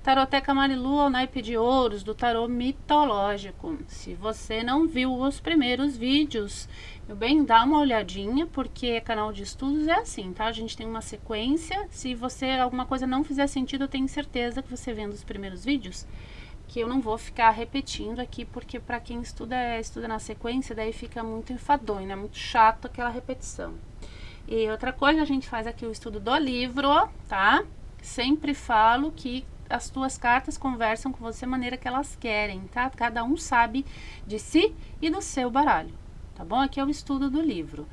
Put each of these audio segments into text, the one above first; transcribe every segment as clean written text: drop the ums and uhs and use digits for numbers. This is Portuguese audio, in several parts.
Taroteca Marilu ao naipe de ouros do tarô mitológico. Se você não viu os primeiros vídeos, meu bem, dá uma olhadinha, porque canal de estudos é assim, tá? A gente tem uma sequência. Se você alguma coisa não fizer sentido, eu tenho certeza que você vendo os primeiros vídeos, que eu não vou ficar repetindo aqui, porque para quem estuda na sequência, daí fica muito enfadonho, né? Muito chato aquela repetição. E outra coisa, a gente faz aqui o estudo do livro, tá? Sempre falo que as tuas cartas conversam com você da maneira que elas querem, tá? Cada um sabe de si e do seu baralho, tá bom? Aqui é o estudo do livro.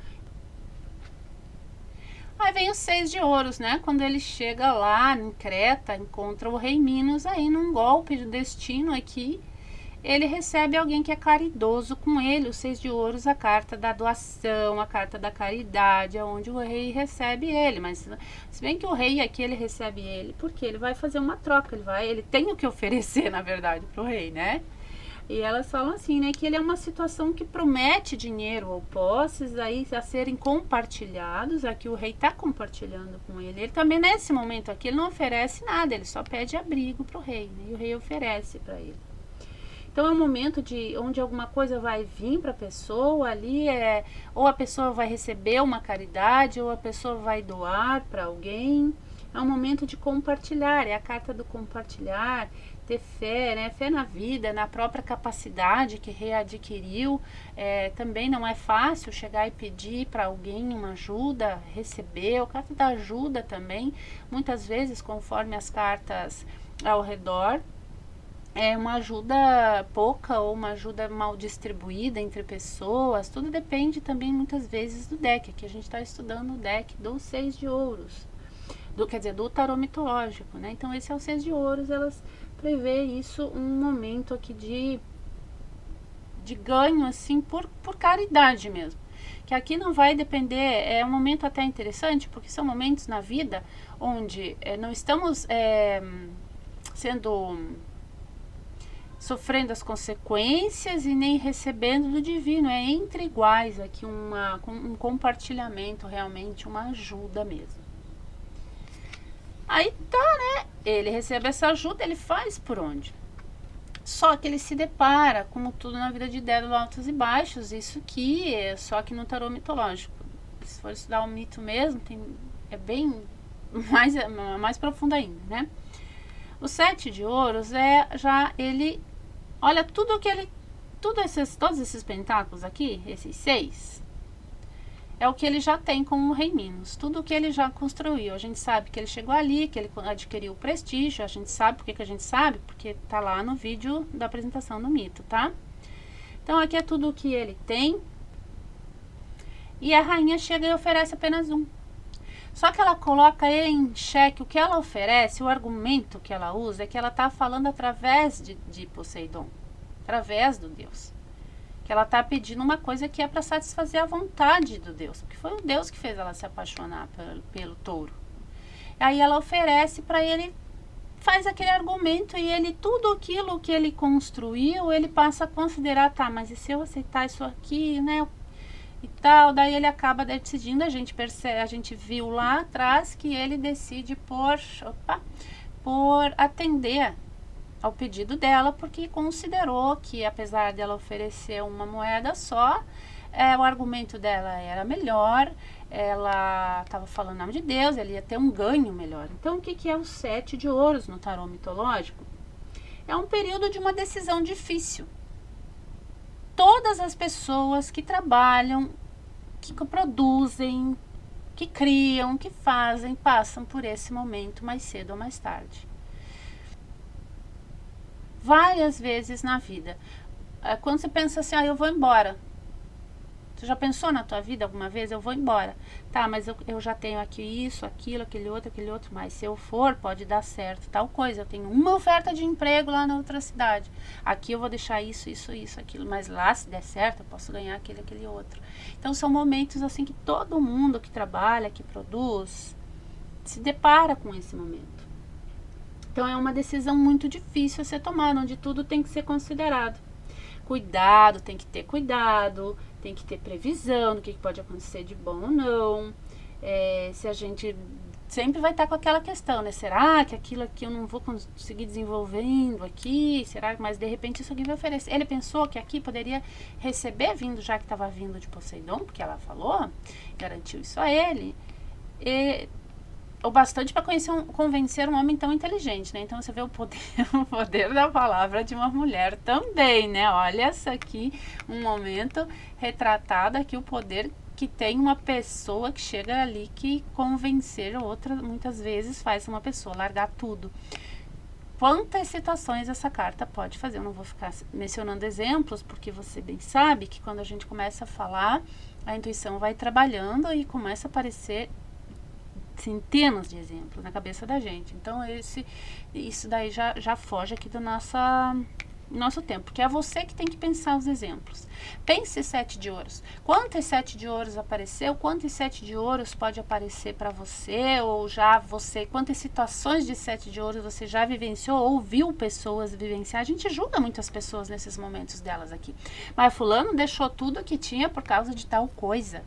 Aí vem o 6 de ouros, né? Quando ele chega lá em Creta, encontra o rei Minos aí num golpe de destino aqui. Ele recebe alguém que é caridoso com ele, o 6 de ouros, a carta da doação, a carta da caridade, é onde o rei recebe ele. Mas se bem que o rei aqui ele recebe ele, porque ele vai fazer uma troca, ele tem o que oferecer, na verdade, pro rei, né? E elas falam assim, né, que ele é uma situação que promete dinheiro ou posses aí a serem compartilhados. Aqui o rei está compartilhando com ele. Ele também nesse momento aqui ele não oferece nada, ele só pede abrigo pro rei, né? E o rei oferece para ele. Então é um momento onde alguma coisa vai vir para a pessoa ali, ou a pessoa vai receber uma caridade, ou a pessoa vai doar para alguém. É um momento de compartilhar, é a carta do compartilhar, ter fé, né? Fé na vida, na própria capacidade que readquiriu. Também não é fácil chegar e pedir para alguém uma ajuda, receber. A carta da ajuda também, muitas vezes, conforme as cartas ao redor, é uma ajuda pouca ou uma ajuda mal distribuída entre pessoas. Tudo depende também muitas vezes do deck. Aqui a gente está estudando o deck do 6 de ouros, quer dizer, do tarô mitológico, né? Então esse é o 6 de ouros, elas prevê isso, um momento aqui de ganho, assim, por caridade mesmo. Que aqui não vai depender, é um momento até interessante, porque são momentos na vida onde não estamos sofrendo as consequências e nem recebendo do divino, é entre iguais aqui, um compartilhamento, realmente uma ajuda mesmo. Aí tá, né? Ele recebe essa ajuda, ele faz por onde? Só que ele se depara, como tudo na vida de Dédalo, altos e baixos. Isso aqui é só que no tarô mitológico. Se for estudar o mito mesmo, é bem mais profundo ainda, né? O 7 de ouros ele olha tudo que ele, todos esses pentáculos aqui, esses 6, é o que ele já tem com o rei Minos, tudo o que ele já construiu. A gente sabe que ele chegou ali, que ele adquiriu prestígio. A gente sabe, por que a gente sabe? Porque tá lá no vídeo da apresentação do mito, tá? Então aqui é tudo o que ele tem. E a rainha chega e oferece apenas um. Só que ela coloca ele em xeque. O que ela oferece, o argumento que ela usa, é que ela tá falando através de Poseidon, através do Deus. Que ela está pedindo uma coisa que é para satisfazer a vontade do Deus, porque foi o Deus que fez ela se apaixonar pelo touro. Aí ela oferece para ele, faz aquele argumento, e ele, tudo aquilo que ele construiu, ele passa a considerar, tá, mas e se eu aceitar isso aqui, né, e tal. Daí ele acaba decidindo, a gente viu lá atrás que ele decide por atender ao pedido dela, porque considerou que, apesar dela oferecer uma moeda só, o argumento dela era melhor, ela estava falando em nome de Deus, ela ia ter um ganho melhor. Então o que é o 7 de ouros no tarô mitológico? É um período de uma decisão difícil. Todas as pessoas que trabalham, que produzem, que criam, que fazem, passam por esse momento mais cedo ou mais tarde. Várias vezes na vida. Quando você pensa assim, eu vou embora. Você já pensou na tua vida alguma vez? Eu vou embora. Tá, mas eu já tenho aqui isso, aquilo, aquele outro, mas se eu for, pode dar certo tal coisa. Eu tenho uma oferta de emprego lá na outra cidade. Aqui eu vou deixar isso, aquilo. Mas lá, se der certo, eu posso ganhar aquele outro. Então, são momentos assim que todo mundo que trabalha, que produz, se depara com esse momento. Então é uma decisão muito difícil a ser tomada, onde tudo tem que ser considerado. Cuidado, tem que ter cuidado, tem que ter previsão do que pode acontecer de bom ou não. Se a gente sempre vai estar com aquela questão, né? Será que aquilo aqui eu não vou conseguir desenvolvendo aqui? Será que, mas de repente isso aqui vai oferecer? Ele pensou que aqui poderia receber vindo, já que estava vindo de Poseidon, porque ela falou, garantiu isso a ele, e o bastante para convencer um homem tão inteligente, né? Então você vê o poder, o poder da palavra de uma mulher também, né? Olha essa aqui, um momento retratado aqui, o poder que tem uma pessoa que chega ali que convencer outra, muitas vezes faz uma pessoa largar tudo. Quantas situações essa carta pode fazer? Eu não vou ficar mencionando exemplos, porque você bem sabe que quando a gente começa a falar, a intuição vai trabalhando e começa a aparecer centenas de exemplos na cabeça da gente. Então isso daí já foge aqui do nosso tempo, porque é você que tem que pensar os exemplos. Pense 7 de ouros. Quantos 7 de ouros apareceu? Quantos 7 de ouros pode aparecer para você? Ou já você, quantas situações de 7 de ouros você já vivenciou ou viu pessoas vivenciar? A gente julga muitas pessoas nesses momentos delas aqui. Mas fulano deixou tudo que tinha por causa de tal coisa.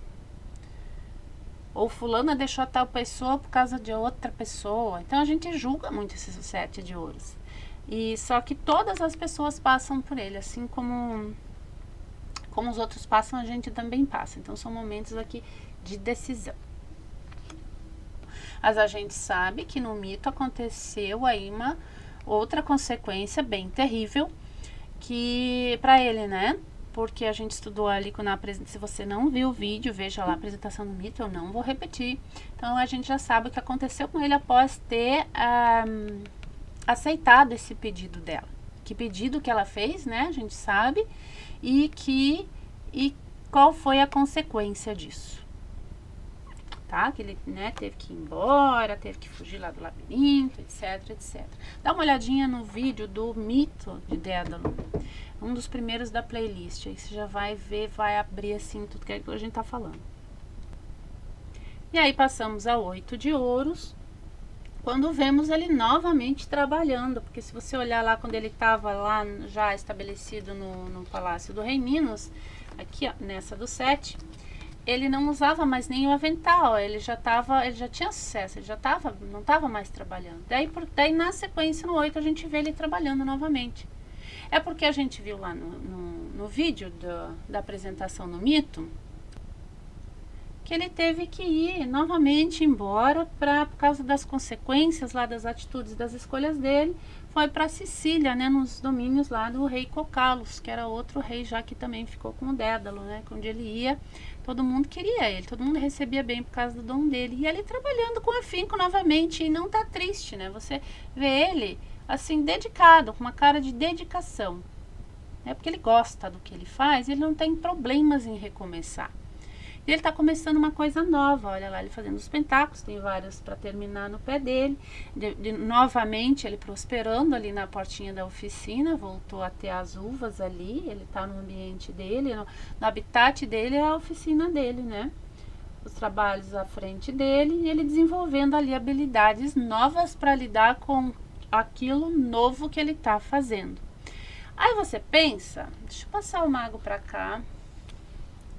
Ou fulana deixou tal pessoa por causa de outra pessoa. Então a gente julga muito esses 7 de ouros. E só que todas as pessoas passam por ele, assim como os outros passam, a gente também passa. Então são momentos aqui de decisão. Mas a gente sabe que no mito aconteceu aí uma outra consequência bem terrível que para ele, né? Porque a gente estudou ali na apresentação. Se você não viu o vídeo, veja lá a apresentação do mito, eu não vou repetir. Então a gente já sabe o que aconteceu com ele após ter aceitado esse pedido dela. Que pedido que ela fez, né? A gente sabe. E qual foi a consequência disso. Tá? Que ele, né, teve que ir embora, teve que fugir lá do labirinto, etc, etc. Dá uma olhadinha no vídeo do mito de Dédalo. Um dos primeiros da playlist. Aí você já vai ver, vai abrir assim tudo que a gente tá falando. E aí passamos a 8 de ouros, quando vemos ele novamente trabalhando. Porque se você olhar lá quando ele estava lá já estabelecido no Palácio do Rei Minos, aqui ó, nessa do 7, ele não usava mais nem o avental, ele já tinha sucesso, ele não estava mais trabalhando. Daí na sequência no 8 a gente vê ele trabalhando novamente. É porque a gente viu lá no vídeo da apresentação no mito que ele teve que ir novamente embora por causa das consequências lá das atitudes, das escolhas dele. Foi para Sicília, né, nos domínios lá do rei Cocalos, que era outro rei já que também ficou com o Dédalo, né, onde ele ia, todo mundo queria ele, todo mundo recebia bem por causa do dom dele. E ele trabalhando com afinco novamente e não tá triste, né? Você vê ele assim, dedicado, com uma cara de dedicação, né? Porque ele gosta do que ele faz, ele não tem problemas em recomeçar. E ele está começando uma coisa nova, olha lá, ele fazendo os pentáculos, tem vários para terminar no pé dele, novamente ele prosperando ali na portinha da oficina, voltou a ter as uvas ali, ele está no ambiente dele, no habitat dele é a oficina dele, né? Os trabalhos à frente dele e ele desenvolvendo ali habilidades novas para lidar com aquilo novo que ele tá fazendo. Aí você pensa, deixa eu passar o mago para cá,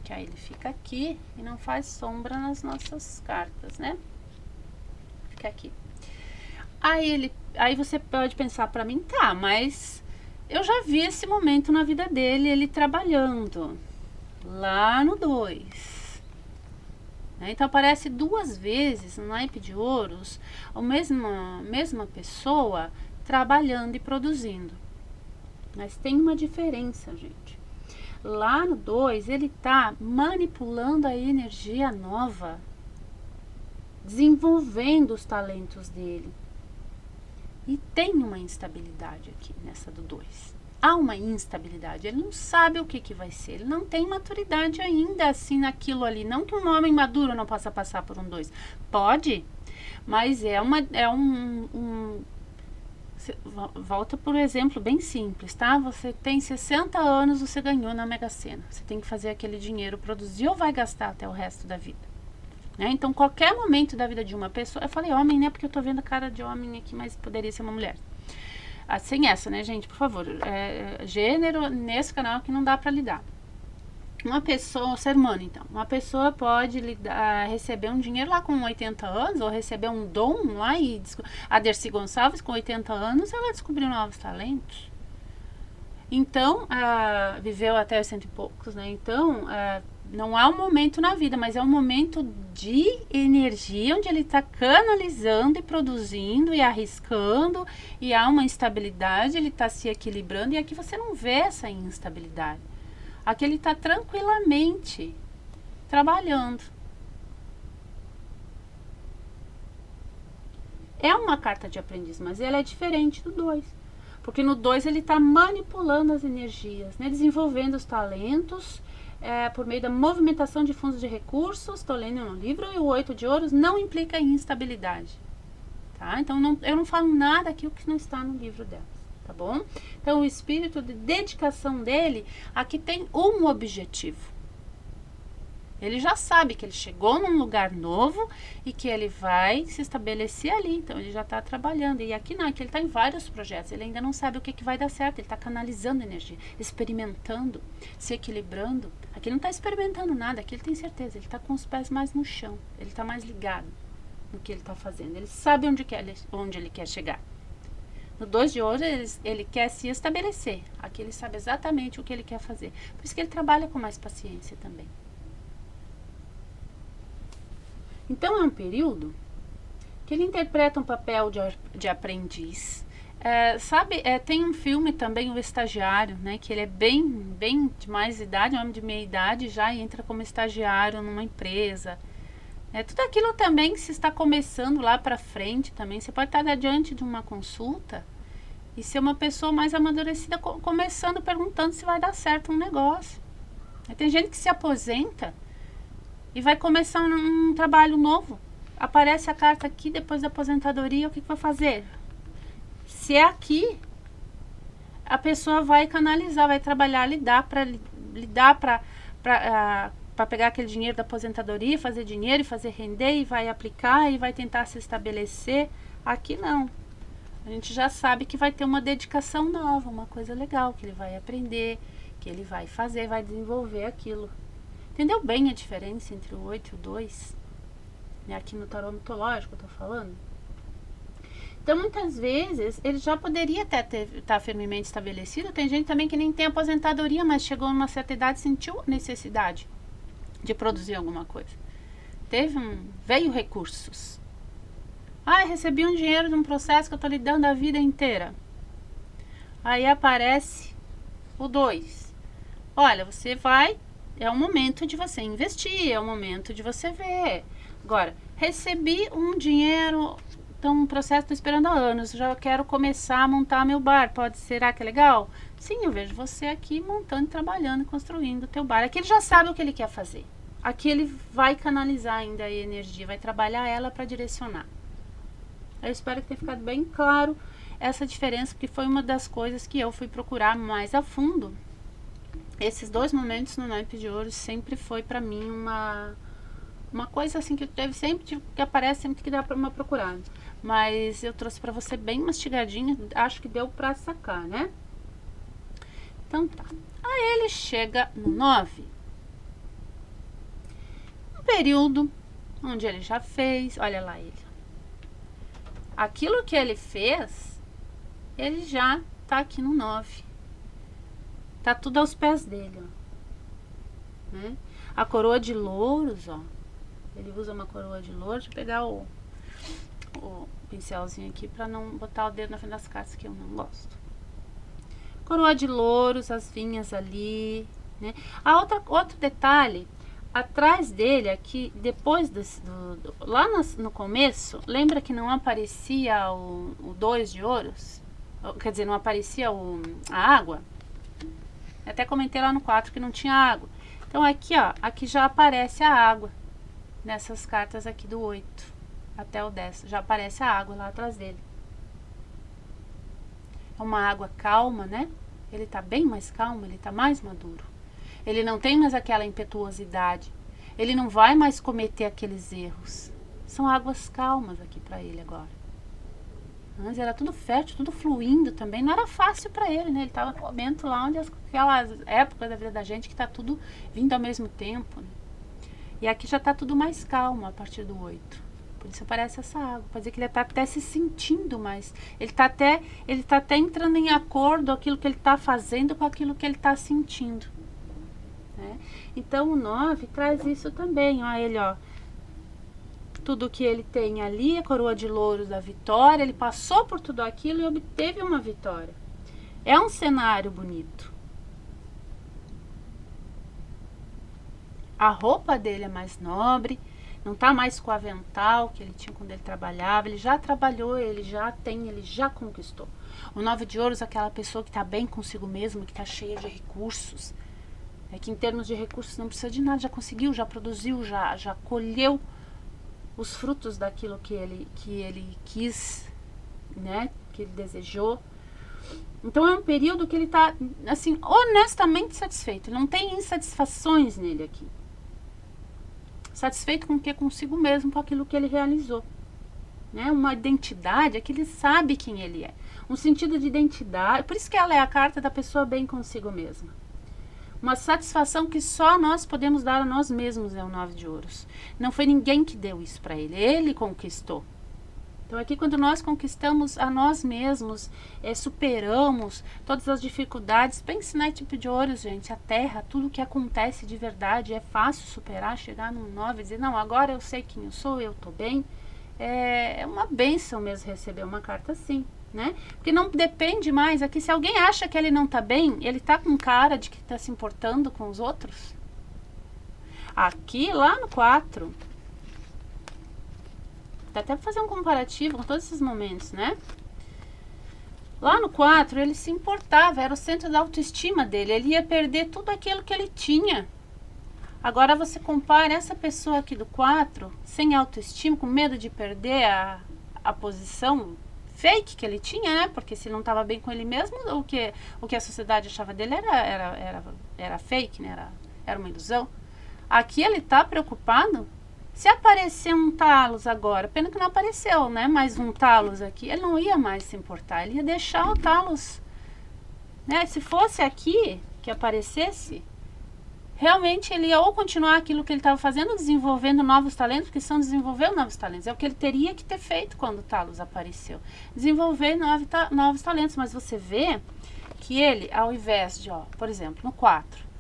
que aí ele fica aqui e não faz sombra nas nossas cartas, né? Fica aqui. Aí você pode pensar para mim, tá, mas eu já vi esse momento na vida dele, ele trabalhando lá no 2. Então aparece 2 vezes no naipe de ouros a mesma pessoa trabalhando e produzindo. Mas tem uma diferença, gente. Lá no 2 ele está manipulando a energia nova, desenvolvendo os talentos dele. E tem uma instabilidade aqui nessa do 2. Há uma instabilidade, ele não sabe o que vai ser, ele não tem maturidade ainda assim naquilo ali. Não que um homem maduro não possa passar por um 2, pode, mas volta por exemplo bem simples, tá? Você tem 60 anos, você ganhou na Mega Sena, você tem que fazer aquele dinheiro produzir ou vai gastar até o resto da vida, né? Então qualquer momento da vida de uma pessoa, eu falei homem, né, porque eu tô vendo a cara de homem aqui, mas poderia ser uma mulher. Sem essa, né, gente, por favor, gênero nesse canal que não dá pra lidar. Uma pessoa, um ser humano então, uma pessoa pode receber um dinheiro lá com 80 anos, ou receber um dom lá, e a Dercy Gonçalves com 80 anos, ela descobriu novos talentos. Então, viveu até os cento e poucos, né? Então, não há um momento na vida, mas é um momento de energia onde ele está canalizando e produzindo e arriscando, e há uma instabilidade, ele está se equilibrando, e aqui você não vê essa instabilidade. Aqui ele está tranquilamente trabalhando. É uma carta de aprendiz, mas ela é diferente do 2. Porque no 2 ele está manipulando as energias, né? Desenvolvendo os talentos por meio da movimentação de fundos de recursos. Estou lendo no livro, e o 8 de ouros não implica em instabilidade. Tá? Então eu não falo nada aqui o que não está no livro dela. Tá bom? Então o espírito de dedicação dele aqui tem um objetivo. Ele já sabe que ele chegou num lugar novo e que ele vai se estabelecer ali. Então ele já está trabalhando. E aqui não, aqui ele está em vários projetos. Ele ainda não sabe o que vai dar certo. Ele está canalizando energia, experimentando, se equilibrando. Aqui ele não está experimentando nada, aqui ele tem certeza. Ele está com os pés mais no chão. Ele está mais ligado no que ele está fazendo. Ele sabe onde ele quer chegar. No 2 de ouros, ele quer se estabelecer. Aqui ele sabe exatamente o que ele quer fazer. Por isso que ele trabalha com mais paciência também. Então, é um período que ele interpreta um papel de aprendiz. Tem um filme também, O Estagiário, né, que ele é bem de mais idade, um homem de meia idade, já entra como estagiário numa empresa. Tudo aquilo também que se está começando lá para frente também. Você pode estar diante de uma consulta e ser uma pessoa mais amadurecida, começando perguntando se vai dar certo um negócio. Tem gente que se aposenta e vai começar um trabalho novo. Aparece a carta aqui depois da aposentadoria, o que vai fazer? Se é aqui, a pessoa vai canalizar, vai trabalhar, lidar para pegar aquele dinheiro da aposentadoria, fazer dinheiro e fazer render, e vai aplicar e vai tentar se estabelecer. Aqui não. A gente já sabe que vai ter uma dedicação nova, uma coisa legal, que ele vai aprender, que ele vai fazer, vai desenvolver aquilo. Entendeu bem a diferença entre o 8 e o 2? Aqui no tarô mitológico eu tô falando. Então, muitas vezes, ele já poderia estar firmemente estabelecido. Tem gente também que nem tem aposentadoria, mas chegou numa certa idade e sentiu necessidade de produzir alguma coisa. Veio recursos. Recebi um dinheiro de um processo que eu estou lidando a vida inteira. Aí aparece o 2. Olha, você vai... É o momento de você investir, é o momento de você ver. Agora, recebi um dinheiro, então um processo, estou esperando há anos, já quero começar a montar meu bar. Será que é legal? Sim, eu vejo você aqui montando, trabalhando, construindo o teu bar. Aqui ele já sabe o que ele quer fazer. Aqui ele vai canalizar ainda a energia, vai trabalhar ela para direcionar. Eu espero que tenha ficado bem claro essa diferença, porque foi uma das coisas que eu fui procurar mais a fundo. Esses 2 momentos no naipe de ouros sempre foi para mim uma coisa assim que que aparece sempre que dá para uma procurada. Mas eu trouxe para você bem mastigadinho, acho que deu para sacar, né? Então tá. Aí ele chega no 9. Um período onde ele já fez, olha lá ele. Aquilo que ele fez, ele já tá aqui no 9. Tá tudo aos pés dele, ó. Né? A coroa de louros, ó. Ele usa uma coroa de louros. Deixa eu pegar o pincelzinho aqui para não botar o dedo na frente das cartas, que eu não gosto. Coroa de louros, as vinhas ali, né? Outro detalhe, atrás dele aqui, depois lá no começo, lembra que não aparecia o 2 de ouros? Quer dizer, não aparecia a água? Até comentei lá no 4 que não tinha água. Então aqui, ó, aqui já aparece a água. Nessas cartas aqui do 8 até o 10, já aparece a água lá atrás dele. É uma água calma, né? Ele tá bem mais calmo, ele tá mais maduro. Ele não tem mais aquela impetuosidade. Ele não vai mais cometer aqueles erros. São águas calmas aqui para ele agora. Antes era tudo fértil, tudo fluindo também. Não era fácil para ele, né? Ele estava no momento lá onde aquelas épocas da vida da gente que tá tudo vindo ao mesmo tempo, né? E aqui já tá tudo mais calmo a partir do 8. Por isso aparece essa água. Pode dizer que ele tá até se sentindo mais. Ele tá até entrando em acordo aquilo que ele tá fazendo com aquilo que ele tá sentindo, né? Então o 9 traz isso também. Ó, ele, ó. Tudo que ele tem ali, a coroa de louros da vitória, ele passou por tudo aquilo e obteve uma vitória. É um cenário bonito. A roupa dele é mais nobre, não tá mais com o avental que ele tinha quando ele trabalhava, ele já trabalhou, ele já tem, ele já conquistou. O 9 de ouros é aquela pessoa que tá bem consigo mesmo, que tá cheia de recursos, é que em termos de recursos não precisa de nada, já conseguiu, já produziu, já colheu os frutos daquilo que ele quis, né, que ele desejou. Então é um período que ele está, assim, honestamente satisfeito. Ele não tem insatisfações nele aqui. Satisfeito com o que? Consigo mesmo, com aquilo que ele realizou, né? Uma identidade, é que ele sabe quem ele é. Um sentido de identidade. Por isso que ela é a carta da pessoa bem consigo mesma. Uma satisfação que só nós podemos dar a nós mesmos, é o 9 de ouros. Não foi ninguém que deu isso para ele, ele conquistou. Então aqui quando nós conquistamos a nós mesmos, superamos todas as dificuldades, pense na tipo de ouros, gente, a terra, tudo que acontece de verdade, é fácil superar, chegar no 9 e dizer, não, agora eu sei quem eu sou, eu tô bem. É uma bênção mesmo receber uma carta assim, né? Porque não depende mais aqui, se alguém acha que ele não tá bem, ele tá com cara de que tá se importando com os outros. Aqui, lá no 4, dá até pra fazer um comparativo com todos esses momentos, né? Lá no 4, ele se importava, era o centro da autoestima dele, ele ia perder tudo aquilo que ele tinha. Agora você compara essa pessoa aqui do 4, sem autoestima, com medo de perder a posição fake que ele tinha, né? Porque se ele não estava bem com ele mesmo, o que a sociedade achava dele era fake, né? Era uma ilusão. Aqui ele tá preocupado. Se aparecer um Talos agora, pena que não apareceu, né? Mais um Talos aqui, ele não ia mais se importar, ele ia deixar o Talos, né? Se fosse aqui que aparecesse, realmente ele ia ou continuar aquilo que ele estava fazendo, desenvolvendo novos talentos, porque são desenvolver novos talentos, é o que ele teria que ter feito quando o Talos apareceu, desenvolver novos talentos. Mas você vê que ele, ao invés de, ó, por exemplo, no 4,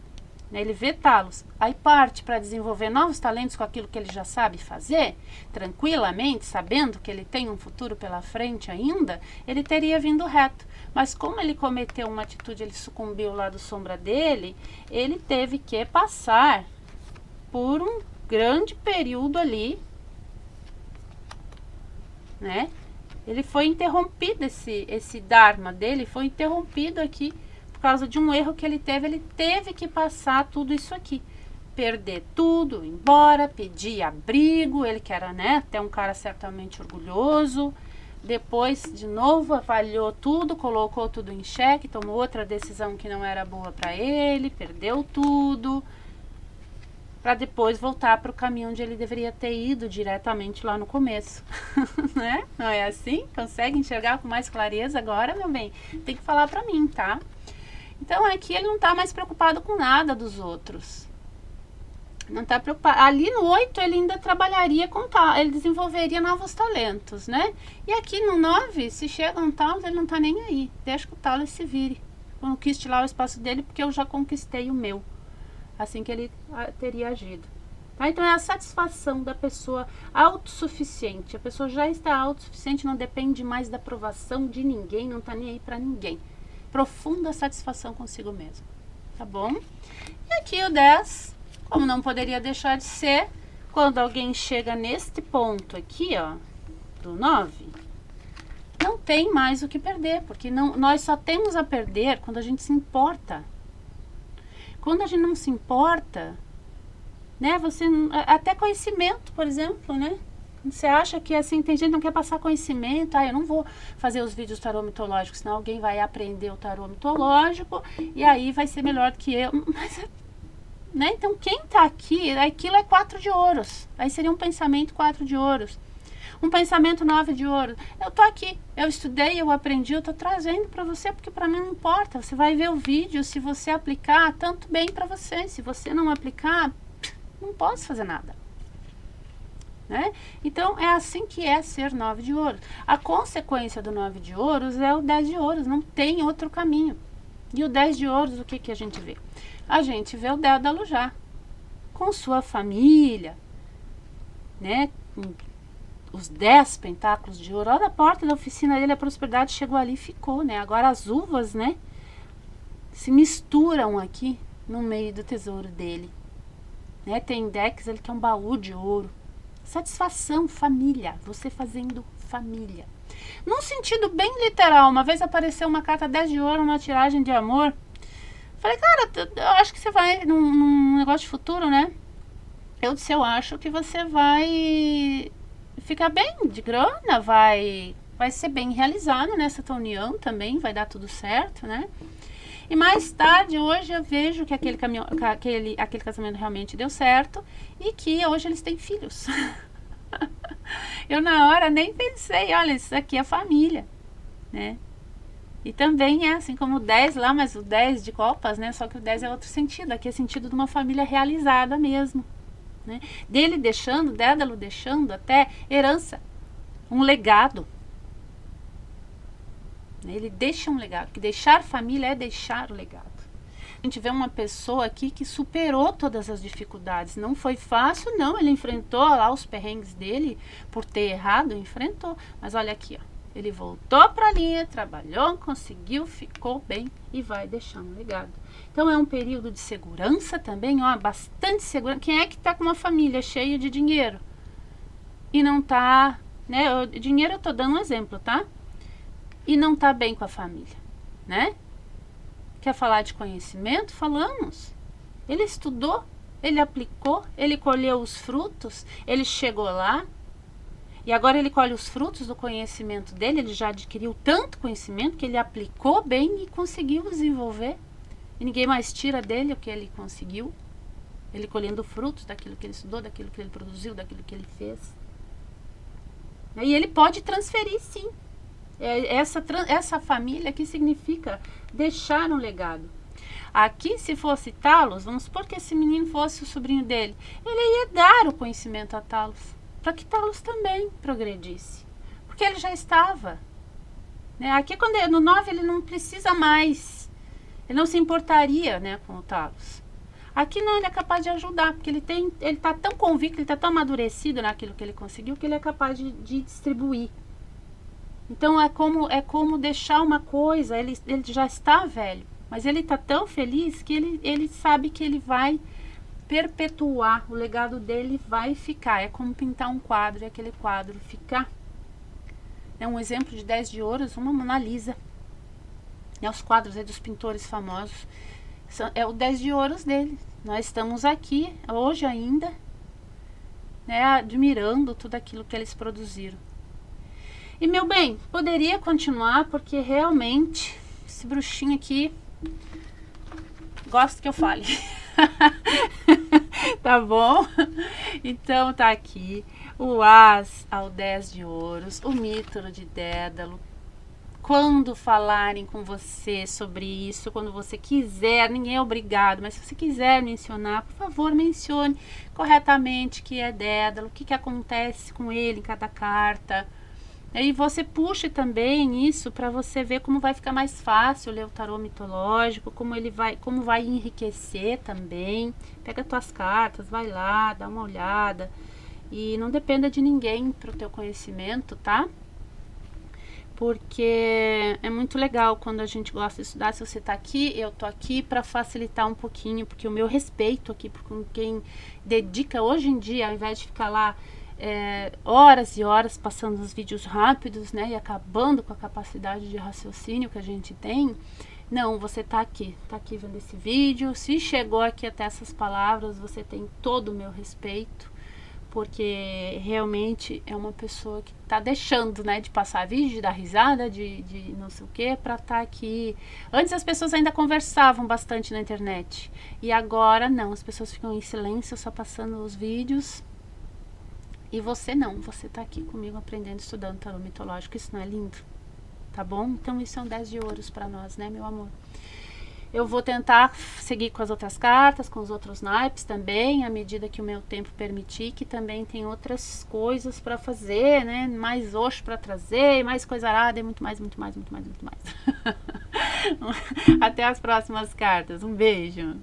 né, ele vê Talos, aí parte para desenvolver novos talentos com aquilo que ele já sabe fazer, tranquilamente, sabendo que ele tem um futuro pela frente ainda, ele teria vindo reto. Mas como ele cometeu uma atitude, ele sucumbiu lá do sombra dele, ele teve que passar por um grande período ali, né? Ele foi interrompido, esse Dharma dele foi interrompido aqui por causa de um erro que ele teve que passar tudo isso aqui. Perder tudo, ir embora, pedir abrigo, ele que era, né, até um cara certamente orgulhoso. Depois, de novo, avaliou tudo, colocou tudo em xeque, tomou outra decisão que não era boa para ele, perdeu tudo, para depois voltar para o caminho onde ele deveria ter ido diretamente lá no começo. Né? Não é assim? Consegue enxergar com mais clareza agora, meu bem? Tem que falar para mim, tá? Então aqui ele não está mais preocupado com nada dos outros. Não está preocupado. Ali no 8 ele ainda trabalharia com tal, ele desenvolveria novos talentos, né? E aqui no 9, se chega um Talos, ele não está nem aí. Deixa que o Talos se vire. Conquiste lá o espaço dele, porque eu já conquistei o meu. Assim que ele teria agido. Tá? Então é a satisfação da pessoa autossuficiente. A pessoa já está autossuficiente, não depende mais da aprovação de ninguém, não está nem aí para ninguém. Profunda satisfação consigo mesmo. Tá bom? E aqui o 10, como não poderia deixar de ser, quando alguém chega neste ponto aqui, ó, do 9, não tem mais o que perder, porque nós só temos a perder quando a gente se importa. Quando a gente não se importa, né, você, até conhecimento, por exemplo, né, você acha que assim, tem gente que não quer passar conhecimento, eu não vou fazer os vídeos tarô mitológicos, senão alguém vai aprender o tarô mitológico, e aí vai ser melhor do que eu, mas, né, então quem tá aqui, aquilo é 4 de ouros, aí seria um pensamento 4 de ouros. Um pensamento 9 de ouros. Eu tô aqui, eu estudei, eu aprendi, eu tô trazendo para você, porque para mim não importa. Você vai ver o vídeo, se você aplicar, tanto bem para você. Se você não aplicar, não posso fazer nada. Né? Então, é assim que é ser 9 de ouros. A consequência do 9 de ouros é o 10 de ouros, não tem outro caminho. E o 10 de ouros, o que, que a gente vê? A gente vê o Dédalo já, com sua família, né? Os 10 pentáculos de ouro. Olha a porta da oficina dele, a prosperidade chegou ali e ficou, né? Agora as uvas, né? Se misturam aqui no meio do tesouro dele. Né? Tem Dex, ele que é um baú de ouro. Satisfação, família. Você fazendo família. Num sentido bem literal, uma vez apareceu uma carta 10 de ouro, uma tiragem de amor. Falei, cara, eu acho que você vai num negócio de futuro, né? Eu disse, eu acho que você vai ficar bem de grana, vai ser bem realizado nessa tua união também, vai dar tudo certo, né? E mais tarde, hoje eu vejo que aquele casamento realmente deu certo e que hoje eles têm filhos. Eu na hora nem pensei, olha, isso aqui é família, né? E também é assim como o 10 lá, mas o 10 de copas, né? Só que o 10 é outro sentido, aqui é sentido de uma família realizada mesmo. Né? Dele deixando, Dédalo deixando até herança, um legado. Ele deixa um legado, que deixar família é deixar o legado. A gente vê uma pessoa aqui que superou todas as dificuldades. Não foi fácil, não. Ele enfrentou lá os perrengues dele por ter errado, enfrentou. Mas olha aqui, ó. Ele voltou para a linha, trabalhou, conseguiu, ficou bem e vai deixar um legado. Então é um período de segurança também, ó, bastante segurança. Quem é que está com uma família cheia de dinheiro e não está, né? O dinheiro eu tô dando um exemplo, tá? E não está bem com a família, né? Quer falar de conhecimento? Falamos. Ele estudou, ele aplicou, ele colheu os frutos, ele chegou lá. E agora ele colhe os frutos do conhecimento dele, ele já adquiriu tanto conhecimento que ele aplicou bem e conseguiu desenvolver. E ninguém mais tira dele o que ele conseguiu. Ele colhendo frutos daquilo que ele estudou, daquilo que ele produziu, daquilo que ele fez. E ele pode transferir, sim. Essa família que significa deixar um legado. Aqui, se fosse Talos, vamos supor que esse menino fosse o sobrinho dele, ele ia dar o conhecimento a Talos, para que Talos também progredisse, porque ele já estava, né? Aqui no 9 ele não precisa mais, ele não se importaria, né, com o Talos. Aqui não, ele é capaz de ajudar, porque ele está tão convicto, ele está tão amadurecido naquilo que ele conseguiu, que ele é capaz de distribuir. Então é como deixar uma coisa, ele já está velho, mas ele está tão feliz que ele sabe que ele vai perpetuar, o legado dele vai ficar. É como pintar um quadro e aquele quadro ficar. É um exemplo de 10 de ouros, uma Mona Lisa. Os quadros dos pintores famosos. É o 10 de ouros dele. Nós estamos aqui, hoje ainda, né, admirando tudo aquilo que eles produziram. E, meu bem, poderia continuar, porque realmente esse bruxinho aqui gosta que eu fale. Tá bom? Então tá aqui o As ao 10 de ouros, o Mítoro de Dédalo. Quando falarem com você sobre isso, quando você quiser, ninguém é obrigado, mas se você quiser mencionar, por favor, mencione corretamente que é Dédalo, o que acontece com ele em cada carta. E você puxa também isso para você ver como vai ficar mais fácil ler o tarô mitológico, como vai enriquecer também. Pega tuas cartas, vai lá, dá uma olhada. E não dependa de ninguém para o teu conhecimento, tá? Porque é muito legal quando a gente gosta de estudar. Se você tá aqui, eu tô aqui para facilitar um pouquinho, porque o meu respeito aqui por quem dedica hoje em dia, ao invés de ficar lá horas e horas passando os vídeos rápidos, né, e acabando com a capacidade de raciocínio que a gente tem. Não, você tá aqui vendo esse vídeo. Se chegou aqui até essas palavras, você tem todo o meu respeito, porque realmente é uma pessoa que tá deixando, né, de passar vídeo, de dar risada, de não sei o que, pra estar aqui. Antes as pessoas ainda conversavam bastante na internet, e agora não, as pessoas ficam em silêncio, só passando os vídeos. E você não, você tá aqui comigo aprendendo, estudando tarô mitológico, isso não é lindo? Tá bom? Então isso é um 10 de ouros pra nós, né, meu amor? Eu vou tentar seguir com as outras cartas, com os outros naipes também, à medida que o meu tempo permitir, que também tem outras coisas para fazer, né? Mais Osho para trazer, mais coisa arada e muito mais, muito mais, muito mais, muito mais. Até as próximas cartas. Um beijo.